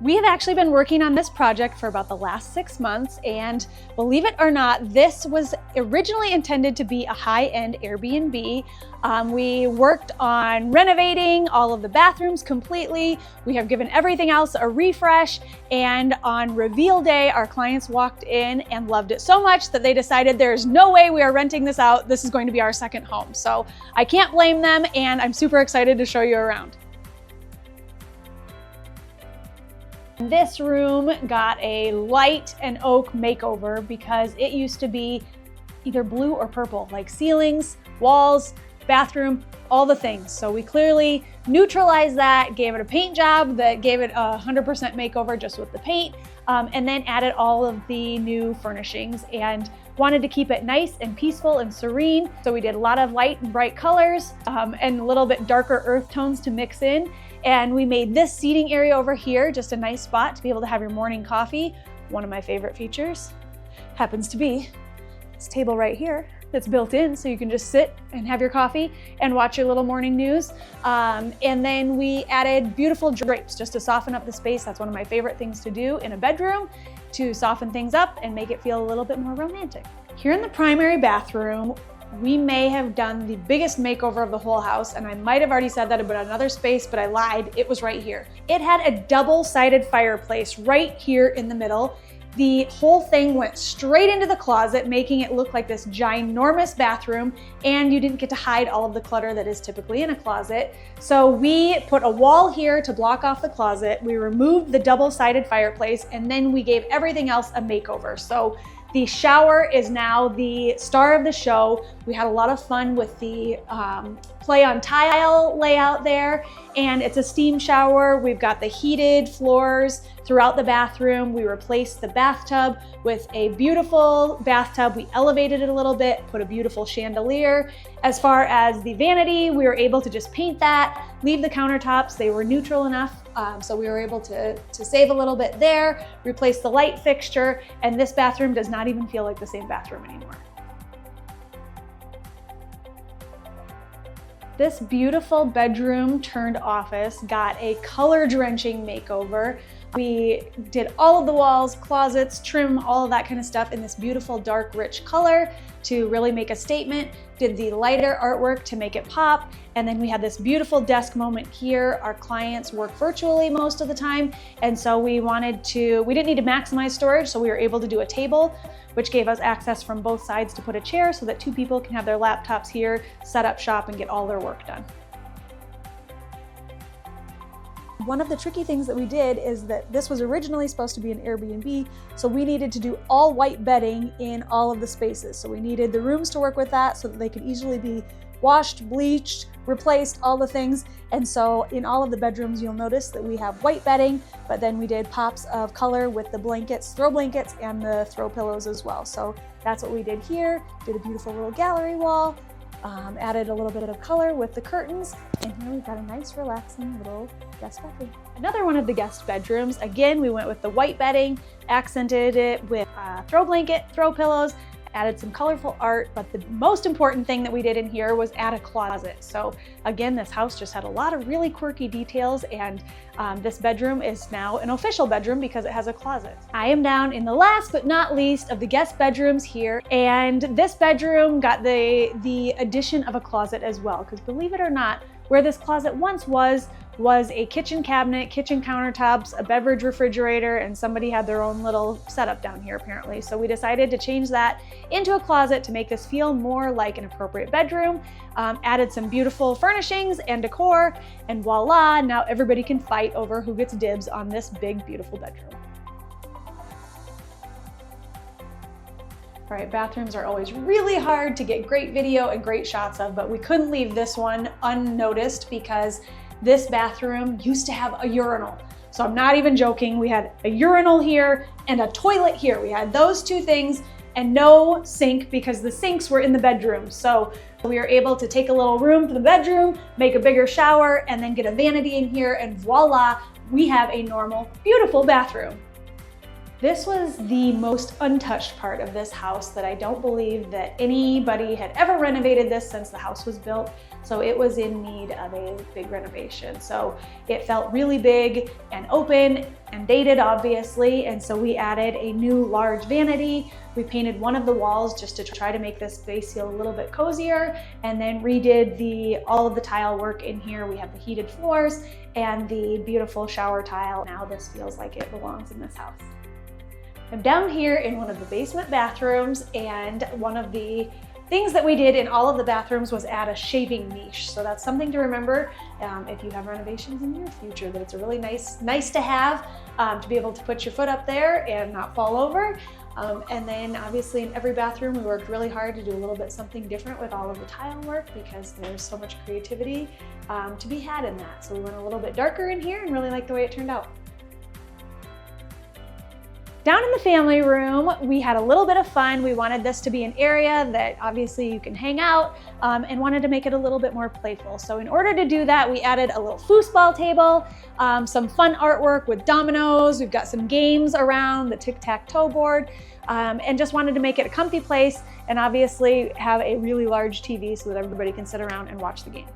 We have actually been working on this project for about the last 6 months, and believe it or not, this was originally intended to be a high-end Airbnb. We worked on renovating all of the bathrooms completely. We have given everything else a refresh, and on reveal day, our clients walked in and loved it so much that they decided there's no way we are renting this out. This is going to be our second home. So I can't blame them, and I'm super excited to show you around. This room got a light and oak makeover because it used to be either blue or purple, like ceilings, walls, bathroom, all the things. So we clearly neutralized that, gave it a paint job that gave it a 100% makeover just with the paint, and then added all of the new furnishings and wanted to keep it nice and peaceful and serene. So we did a lot of light and bright colors and a little bit darker earth tones to mix in. And we made this seating area over here just a nice spot to be able to have your morning coffee. One of my favorite features happens to be this table right here that's built in, so you can just sit and have your coffee and watch your little morning news. And then we added beautiful drapes just to soften up the space. That's one of my favorite things to do in a bedroom, to soften things up and make it feel a little bit more romantic. Here in the primary bathroom, we may have done the biggest makeover of the whole house, and I might have already said that about another space, but I lied. It was right here. It had a double-sided fireplace right here in the middle. The whole thing went straight into the closet, making it look like this ginormous bathroom, and you didn't get to hide all of the clutter that is typically in a closet. So we put a wall here to block off the closet. We removed the double-sided fireplace, and then we gave everything else a makeover. So the shower is now the star of the show. We had a lot of fun with the play on tile layout there, and it's a steam shower. We've got the heated floors throughout the bathroom. We replaced the bathtub with a beautiful bathtub. We elevated it a little bit, put a beautiful chandelier. As far as the vanity, we were able to just paint that, leave the countertops. They were neutral enough, so we were able to save a little bit there, replace the light fixture, and this bathroom does not even feel like the same bathroom anymore. This beautiful bedroom turned office got a color-drenching makeover. We did all of the walls, closets, trim, all of that kind of stuff in this beautiful dark rich color to really make a statement. Did the lighter artwork to make it pop, and then we had this beautiful desk moment here. Our clients work virtually most of the time, and so we didn't need to maximize storage, so we were able to do a table, which gave us access from both sides to put a chair so that 2 people can have their laptops here, set up shop, and get all their work done. One of the tricky things that we did is that this was originally supposed to be an Airbnb, so we needed to do all white bedding in all of the spaces. So we needed the rooms to work with that so that they could easily be washed, bleached, replaced, all the things. And so in all of the bedrooms, you'll notice that we have white bedding, but then we did pops of color with the blankets, throw blankets, and the throw pillows as well. So that's what we did here. Did a beautiful little gallery wall, added a little bit of color with the curtains, and here we've got a nice relaxing little guest bedroom. Another one of the guest bedrooms, again, we went with the white bedding, accented it with throw blanket, throw pillows, added some colorful art, but the most important thing that we did in here was add a closet. So again, this house just had a lot of really quirky details, and this bedroom is now an official bedroom because it has a closet. I am down in the last but not least of the guest bedrooms here, and this bedroom got the addition of a closet as well, because believe it or not, where this closet once was a kitchen cabinet, kitchen countertops, a beverage refrigerator, and somebody had their own little setup down here apparently. So we decided to change that into a closet to make this feel more like an appropriate bedroom, added some beautiful furnishings and decor, and voila, now everybody can fight over who gets dibs on this big, beautiful bedroom. All right, bathrooms are always really hard to get great video and great shots of, but we couldn't leave this one unnoticed because this bathroom used to have a urinal. So I'm not even joking. We had a urinal here and a toilet here. We had those 2 things and no sink because the sinks were in the bedroom. So we were able to take a little room for the bedroom, make a bigger shower, and then get a vanity in here, and voila, we have a normal, beautiful bathroom. This was the most untouched part of this house that I don't believe that anybody had ever renovated this since the house was built. So it was in need of a big renovation. So it felt really big and open and dated, obviously. And so we added a new large vanity. We painted one of the walls just to try to make this space feel a little bit cozier, and then redid all of the tile work in here. We have the heated floors and the beautiful shower tile. Now this feels like it belongs in this house. I'm down here in one of the basement bathrooms, and one of the things that we did in all of the bathrooms was add a shaving niche. So that's something to remember if you have renovations in your future, that it's a really nice to have, to be able to put your foot up there and not fall over. And then obviously in every bathroom we worked really hard to do a little bit something different with all of the tile work, because there's so much creativity to be had in that. So we went a little bit darker in here and really like the way it turned out. Down in the family room, we had a little bit of fun. We wanted this to be an area that obviously you can hang out, and wanted to make it a little bit more playful. So in order to do that, we added a little foosball table, some fun artwork with dominoes. We've got some games around, the tic-tac-toe board, and just wanted to make it a comfy place, and obviously have a really large TV so that everybody can sit around and watch the game.